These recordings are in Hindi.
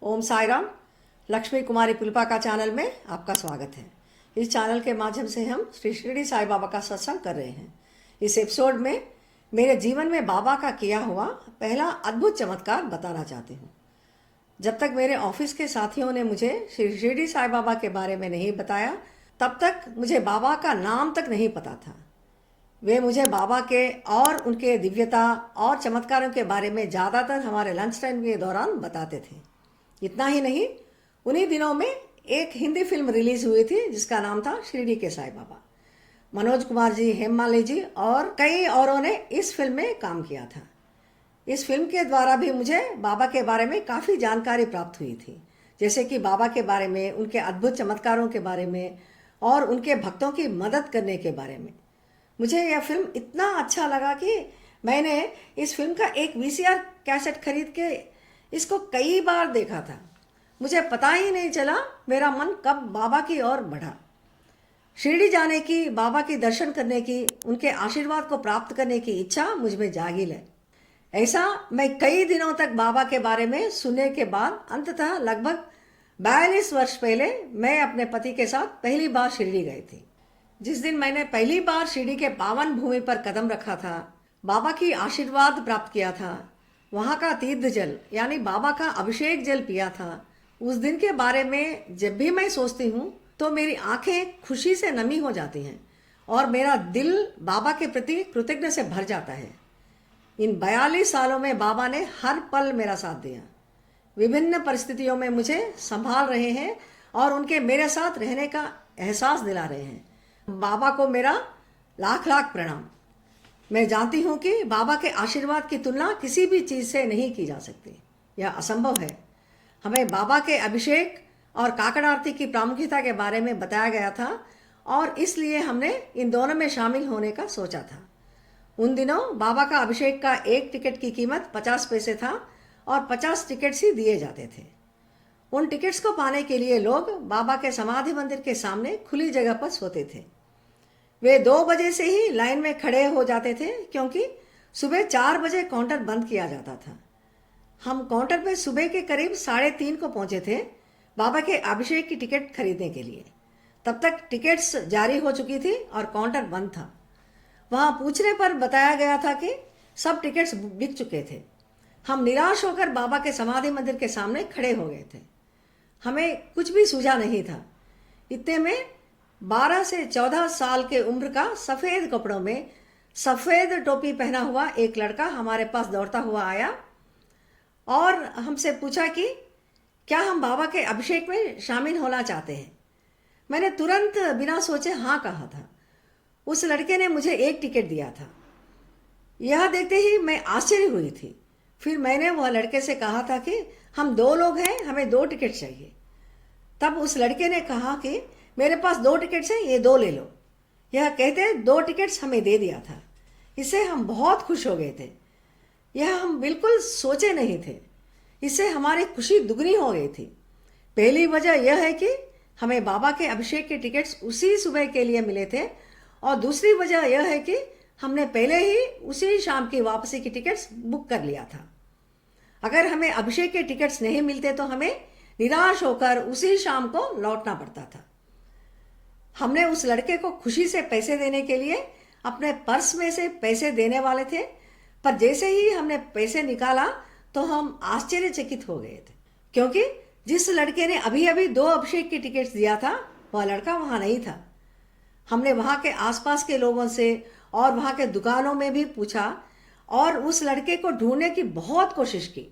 ओम साई राम। लक्ष्मी कुमारी पुलपा का चैनल में आपका स्वागत है। इस चैनल के माध्यम से हम श्री शिरडी साई बाबा का सत्संग कर रहे हैं। इस एपिसोड में मेरे जीवन में बाबा का किया हुआ पहला अद्भुत चमत्कार बताना चाहती हूँ। जब तक मेरे ऑफिस के साथियों ने मुझे श्री शिरडी साई बाबा के बारे में नहीं बताया, तब तक मुझे बाबा का नाम तक नहीं पता था। वे मुझे बाबा के और उनके दिव्यता और चमत्कारों के बारे में ज़्यादातर हमारे लंच टाइम के दौरान बताते थे। इतना ही नहीं, उन्हीं दिनों में एक हिंदी फिल्म रिलीज हुई थी जिसका नाम था शिरडी के साई बाबा। मनोज कुमार जी, हेममालिनी जी और कई औरों ने इस फिल्म में काम किया था। इस फिल्म के द्वारा भी मुझे बाबा के बारे में काफ़ी जानकारी प्राप्त हुई थी, जैसे कि बाबा के बारे में, उनके अद्भुत चमत्कारों के बारे में और उनके भक्तों की मदद करने के बारे में। मुझे यह फिल्म इतना अच्छा लगा कि मैंने इस फिल्म का एक वीसीआर कैसेट खरीद के इसको कई बार देखा था। मुझे पता ही नहीं चला मेरा मन कब बाबा की ओर बढ़ा। शिरडी जाने की, बाबा के दर्शन करने की, उनके आशीर्वाद को प्राप्त करने की इच्छा मुझ में जागी है। ऐसा मैं कई दिनों तक बाबा के बारे में सुनने के बाद अंततः लगभग 42 वर्ष पहले मैं अपने पति के साथ पहली बार शिरडी गई थी। जिस दिन मैंने पहली बार शिरडी के पावन भूमि पर कदम रखा था, बाबा की आशीर्वाद प्राप्त किया था, वहाँ का तीर्थ जल यानी बाबा का अभिषेक जल पिया था, उस दिन के बारे में जब भी मैं सोचती हूँ तो मेरी आंखें खुशी से नमी हो जाती हैं और मेरा दिल बाबा के प्रति कृतज्ञता से भर जाता है। इन 42 सालों में बाबा ने हर पल मेरा साथ दिया, विभिन्न परिस्थितियों में मुझे संभाल रहे हैं और उनके मेरे साथ रहने का एहसास दिला रहे हैं। बाबा को मेरा लाख लाख प्रणाम। मैं जानती हूँ कि बाबा के आशीर्वाद की तुलना किसी भी चीज़ से नहीं की जा सकती, यह असंभव है। हमें बाबा के अभिषेक और काकड़ आरती की प्रामुख्यता के बारे में बताया गया था और इसलिए हमने इन दोनों में शामिल होने का सोचा था। उन दिनों बाबा का अभिषेक का एक टिकट की कीमत 50 पैसे था और 50 टिकट्स ही दिए जाते थे। उन टिकट्स को पाने के लिए लोग बाबा के समाधि मंदिर के सामने खुली जगह पर सोते थे। वे 2 बजे से ही लाइन में खड़े हो जाते थे क्योंकि सुबह 4 बजे काउंटर बंद किया जाता था। हम काउंटर पे सुबह के करीब 3:30 को पहुंचे थे बाबा के अभिषेक की टिकट खरीदने के लिए। तब तक टिकट्स जारी हो चुकी थी और काउंटर बंद था। वहां पूछने पर बताया गया था कि सब टिकट्स बिक चुके थे। हम निराश होकर बाबा के समाधि मंदिर के सामने खड़े हो गए थे। हमें कुछ भी सूझा नहीं था। इतने में 12 से 14 साल के उम्र का सफ़ेद कपड़ों में सफ़ेद टोपी पहना हुआ एक लड़का हमारे पास दौड़ता हुआ आया और हमसे पूछा कि क्या हम बाबा के अभिषेक में शामिल होना चाहते हैं। मैंने तुरंत बिना सोचे हाँ कहा था। उस लड़के ने मुझे एक टिकट दिया था। यह देखते ही मैं आश्चर्य हुई थी। फिर मैंने वह लड़के से कहा था कि हम 2 लोग हैं, हमें 2 टिकट चाहिए। तब उस लड़के ने कहा कि मेरे पास 2 टिकट्स हैं, ये 2 ले लो। यह कहते 2 टिकट्स हमें दे दिया था। इससे हम बहुत खुश हो गए थे। यह हम बिल्कुल सोचे नहीं थे। इससे हमारी खुशी दुगनी हो गई थी। पहली वजह यह है कि हमें बाबा के अभिषेक के टिकट्स उसी सुबह के लिए मिले थे और दूसरी वजह यह है कि हमने पहले ही उसी शाम की वापसी की टिकट्स बुक कर लिया था। अगर हमें अभिषेक के टिकट्स नहीं मिलते तो हमें निराश होकर उसी शाम को लौटना पड़ता था। हमने उस लड़के को खुशी से पैसे देने के लिए अपने पर्स में से पैसे देने वाले थे, पर जैसे ही हमने पैसे निकाला तो हम आश्चर्यचकित हो गए थे क्योंकि जिस लड़के ने अभी अभी 2 अभिषेक की टिकट्स दिया था वह लड़का वहां नहीं था। हमने वहां के आसपास के लोगों से और वहां के दुकानों में भी पूछा और उस लड़के को ढूंढने की बहुत कोशिश की।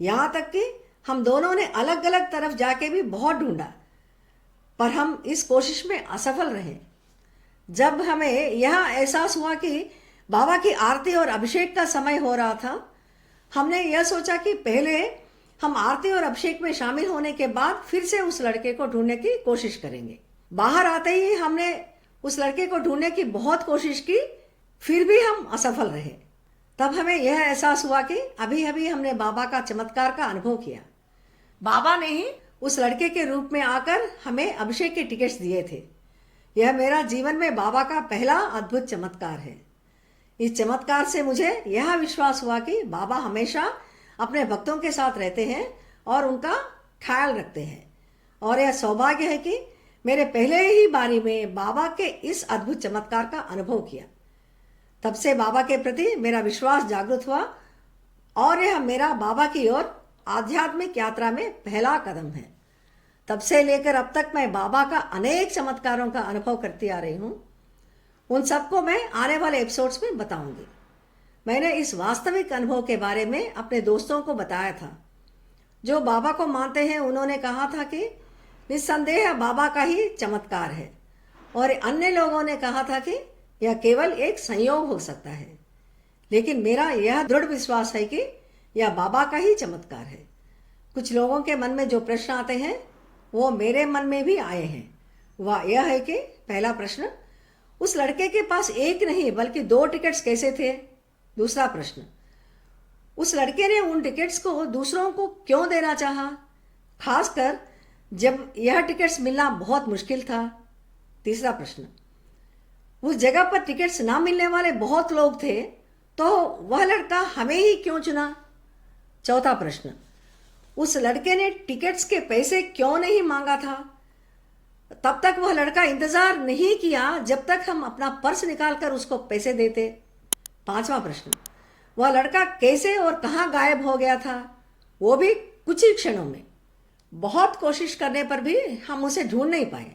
यहाँ तक कि हम दोनों ने अलग अलग तरफ जाके भी बहुत ढूंढा, पर हम इस कोशिश में असफल रहे। जब हमें यह एहसास हुआ कि बाबा की आरती और अभिषेक का समय हो रहा था, हमने यह सोचा कि पहले हम आरती और अभिषेक में शामिल होने के बाद फिर से उस लड़के को ढूंढने की कोशिश करेंगे। बाहर आते ही हमने उस लड़के को ढूंढने की बहुत कोशिश की, फिर भी हम असफल रहे। तब हमें यह एहसास हुआ कि अभी अभी हमने बाबा का चमत्कार का अनुभव किया। बाबा ने ही उस लड़के के रूप में आकर हमें अभिषेक के टिकट्स दिए थे। यह मेरा जीवन में बाबा का पहला अद्भुत चमत्कार है। इस चमत्कार से मुझे यह विश्वास हुआ कि बाबा हमेशा अपने भक्तों के साथ रहते हैं और उनका ख्याल रखते हैं। और यह सौभाग्य है कि मेरे पहले ही बारी में बाबा के इस अद्भुत चमत्कार का अनुभव किया। तब से बाबा के प्रति मेरा विश्वास जागृत हुआ और यह मेरा बाबा की ओर आध्यात्मिक यात्रा में पहला कदम है। तब से लेकर अब तक मैं बाबा का अनेक चमत्कारों का अनुभव करती आ रही हूँ। उन सबको मैं आने वाले एपिसोड्स में बताऊंगी। मैंने इस वास्तविक अनुभव के बारे में अपने दोस्तों को बताया था जो बाबा को मानते हैं। उन्होंने कहा था कि निस्संदेह बाबा का ही चमत्कार है, और अन्य लोगों ने कहा था कि यह केवल एक संयोग हो सकता है। लेकिन मेरा यह दृढ़ विश्वास है कि यह बाबा का ही चमत्कार है। कुछ लोगों के मन में जो प्रश्न आते हैं वो मेरे मन में भी आए हैं। वह यह है कि पहला प्रश्न, उस लड़के के पास एक नहीं बल्कि 2 टिकट्स कैसे थे? दूसरा प्रश्न, उस लड़के ने उन टिकट्स को दूसरों को क्यों देना चाहा, खासकर जब यह टिकट्स मिलना बहुत मुश्किल था? तीसरा प्रश्न, उस जगह पर टिकट्स ना मिलने वाले बहुत लोग थे, तो वह लड़का हमें ही क्यों चुना? चौथा प्रश्न, उस लड़के ने टिकट्स के पैसे क्यों नहीं मांगा था? तब तक वह लड़का इंतजार नहीं किया जब तक हम अपना पर्स निकालकर उसको पैसे देते। पांचवा प्रश्न, वह लड़का कैसे और कहां गायब हो गया था, वो भी कुछ ही क्षणों में। बहुत कोशिश करने पर भी हम उसे ढूंढ नहीं पाए।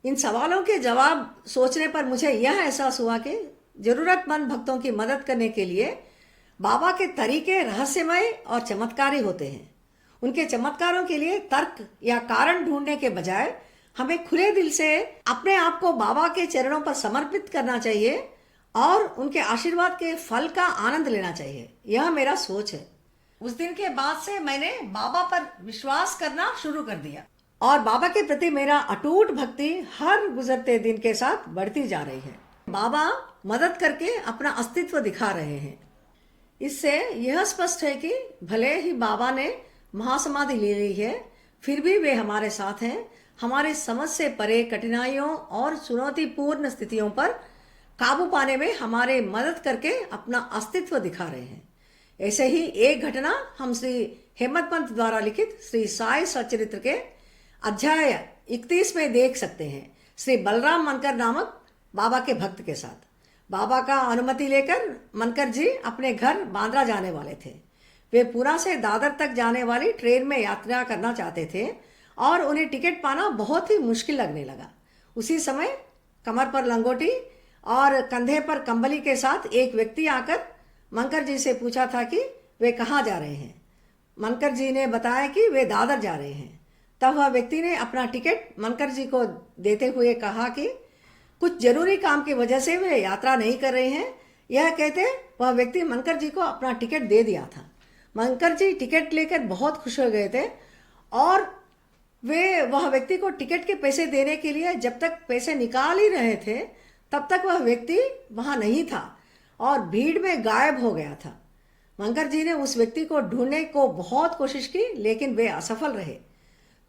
इन सवालों के जवाब सोचने पर मुझे यह एहसास हुआ कि जरूरतमंद भक्तों की मदद करने के लिए बाबा के तरीके रहस्यमय और चमत्कारी होते हैं। उनके चमत्कारों के लिए तर्क या कारण ढूंढने के बजाय हमें खुले दिल से अपने आप को बाबा के चरणों पर समर्पित करना चाहिए और उनके आशीर्वाद के फल का आनंद लेना चाहिए। यह मेरा सोच है। उस दिन के बाद से मैंने बाबा पर विश्वास करना शुरू कर दिया और बाबा के प्रति मेरा अटूट भक्ति हर गुजरते दिन के साथ बढ़ती जा रही है। बाबा मदद करके अपना अस्तित्व दिखा रहे हैं। इससे यह स्पष्ट है कि भले ही बाबा ने महासमाधि ले ली है, फिर भी वे हमारे साथ हैं। हमारे समझ से परे कठिनाइयों और चुनौतीपूर्ण स्थितियों पर काबू पाने में हमारे मदद करके अपना अस्तित्व दिखा रहे हैं। ऐसे ही एक घटना हम श्री हेमत पंत द्वारा लिखित श्री साई सच्चरित्र के अध्याय 31 में देख सकते हैं। श्री बलराम मनकर नामक बाबा के भक्त के साथ बाबा का अनुमति लेकर मनकर जी अपने घर बांद्रा जाने वाले थे। वे पूना से दादर तक जाने वाली ट्रेन में यात्रा करना चाहते थे और उन्हें टिकट पाना बहुत ही मुश्किल लगने लगा। उसी समय कमर पर लंगोटी और कंधे पर कंबली के साथ एक व्यक्ति आकर मनकर जी से पूछा था कि वे कहाँ जा रहे हैं। मनकर जी ने बताया कि वे दादर जा रहे हैं। तब वह व्यक्ति ने अपना टिकट मनकर जी को देते हुए कहा कि कुछ जरूरी काम की वजह से वे यात्रा नहीं कर रहे हैं। यह कहते वह व्यक्ति मनकर जी को अपना टिकट दे दिया था। मनकर जी टिकट लेकर बहुत खुश हो गए थे और वे वह व्यक्ति को टिकट के पैसे देने के लिए जब तक पैसे निकाल ही रहे थे तब तक वह व्यक्ति वहां नहीं था और भीड़ में गायब हो गया था। मनकर जी ने उस व्यक्ति को ढूंढने को बहुत कोशिश की, लेकिन वे असफल रहे।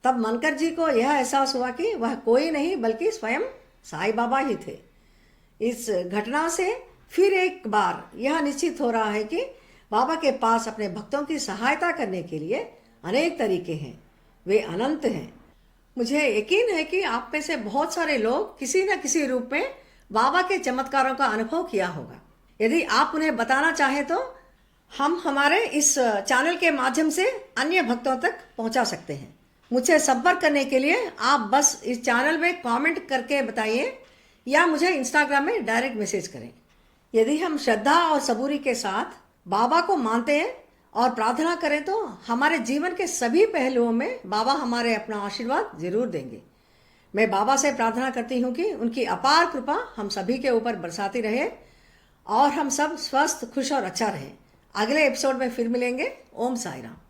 तब मनकर जी को यह एहसास हुआ कि वह कोई नहीं बल्कि स्वयं साईं बाबा ही थे। इस घटना से फिर एक बार यह निश्चित हो रहा है कि बाबा के पास अपने भक्तों की सहायता करने के लिए अनेक तरीके हैं। वे अनंत हैं। मुझे यकीन है कि आप में से बहुत सारे लोग किसी न किसी रूप में बाबा के चमत्कारों का अनुभव किया होगा। यदि आप उन्हें बताना चाहें तो हम हमारे इस चैनल के माध्यम से अन्य भक्तों तक पहुंचा सकते हैं। मुझसे संपर्क करने के लिए आप बस इस चैनल में कमेंट करके बताइए या मुझे इंस्टाग्राम में डायरेक्ट मैसेज करें। यदि हम श्रद्धा और सबूरी के साथ बाबा को मानते हैं और प्रार्थना करें तो हमारे जीवन के सभी पहलुओं में बाबा हमारे अपना आशीर्वाद जरूर देंगे। मैं बाबा से प्रार्थना करती हूँ कि उनकी अपार कृपा हम सभी के ऊपर बरसाती रहे और हम सब स्वस्थ, खुश और अच्छा रहें। अगले एपिसोड में फिर मिलेंगे। ओम साई राम।